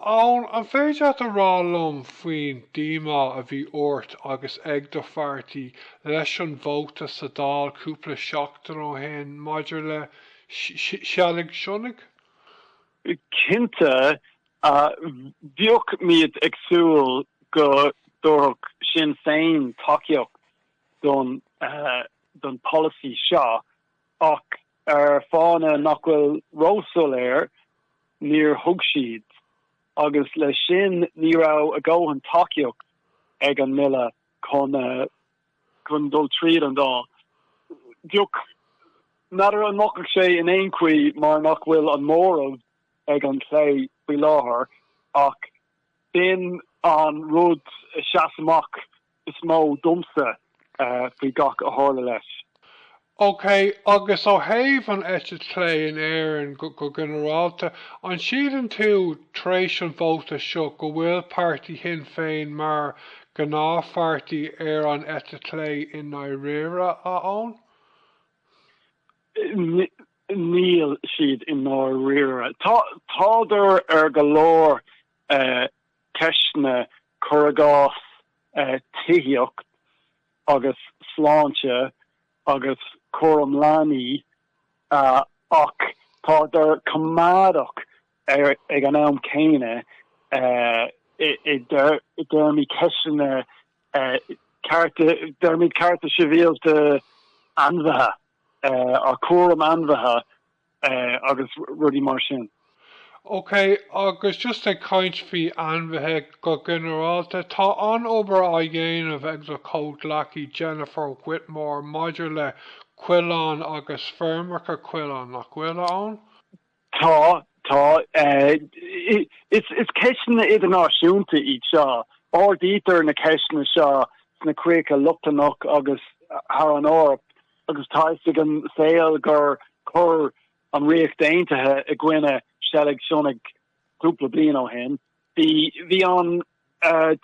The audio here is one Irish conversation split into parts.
An féidir a rálum faoin díomá a bhí ort agus ag do pháirtí leis an bhóta sa dál cúpla seachtain ó hen maidir le seilg sionnaigh? Cinnte bheoh míad agsúil go dúradh Sinn Féin takeíocht don policy seo ach ar fána nach bhfuil rósol níor thug siad agus le sin ní rah a ggóhan takeíocht ag an mille chun dul tríd an dá. Bheoh nadidir an nach sé in éon chuí mar nach bhfuil an mórmh ag an clé faoi láthair ach bin an rud seasamach is mó dumsa faoi gach a tharla leis. Ok, agus ó thaobh an eite clé in éireann go generalta, an siad tú tréis an bhóta seo go bhfuil páirtí Sinn Féin mar go nápháirtí ar an eite clé in Éireann ann? Níl siad in Éireann. Táidir ar go leor ceisne choragás tíocht agus sláinte agus chom leanaí ach táidir cumádach ag an am céine i dtéirmí ceisne dtéirmí carta sivíalte anmhaithe a chom anmhaithe agus rudí mar sin. Ok, agus just a caint fí anmhaithe go generalta, tá an obair a dhéanamh ag do códlaí Jennifer Whitmore maidir le cuileán agus fermarcha cuileán nach bhfuil ann? Tá is ceisna idirnáisiúnta iad seo dítar na ceisna seo sna cuiice luachtanach agus thar an árap agus táiste an saoil gur chur an riach daontathe i gcuine seilg sionnaigh grúpla bliain ó hen. Bhí an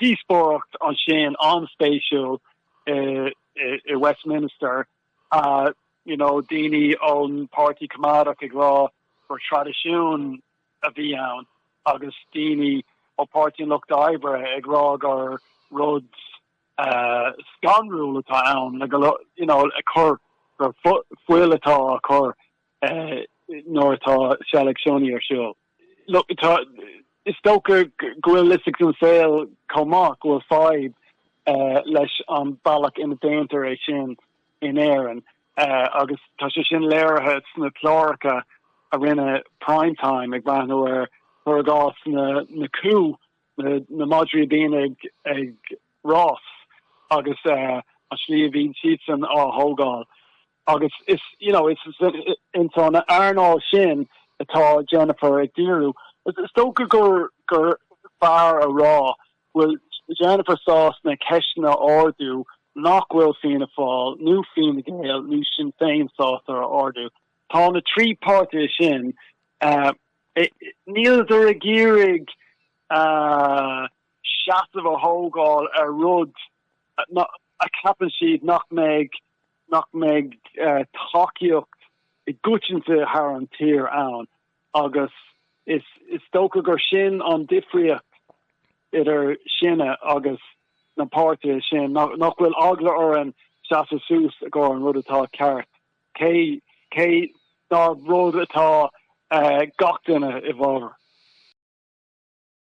díospóireacht an sin an spéisiúil i Westminster daoine ón pártaí cumádach ag rá for tradiisiún a bhí ann agus daoine ó pártaí Lucht Oibre ag rá gur rud scanrúil atá ann a chur gur fuil atá a chur nóir atá seilg sionnaigh ar siúil. Look, is stocha gohfuil listig an saoil comach bhfuil fáib leis an bailach ina déantar é sin in éireann agus tá sé sin léirithe sna chláracha a rinne primetime ag bhainú ar thurgás na cú na Madri bíon ag Ross agus an slí bhín siad san á thógáil. Agus is intána airnáil sin atá Jennifer ag díriú. Is stocha gur fear a rá bhfuil Jennifer Sauce na ceisna ardú nach bhfuil fianna fáil, nó Fine Gael, nó Sinn Féin Sauce ar ardú. Tá na trí páirtí sin níl idir a gírig seaamh a thógáil ar rud a capan siad nach méid takeíocht I gúteanta thar an tír ann agus is stocha gur sin an difriocht idir sinne agus na páirtí sin nach bhfuil agla ar an seaamh sús a go an rud atá ceart. Cé ná rud atá gach duine I bhábhar.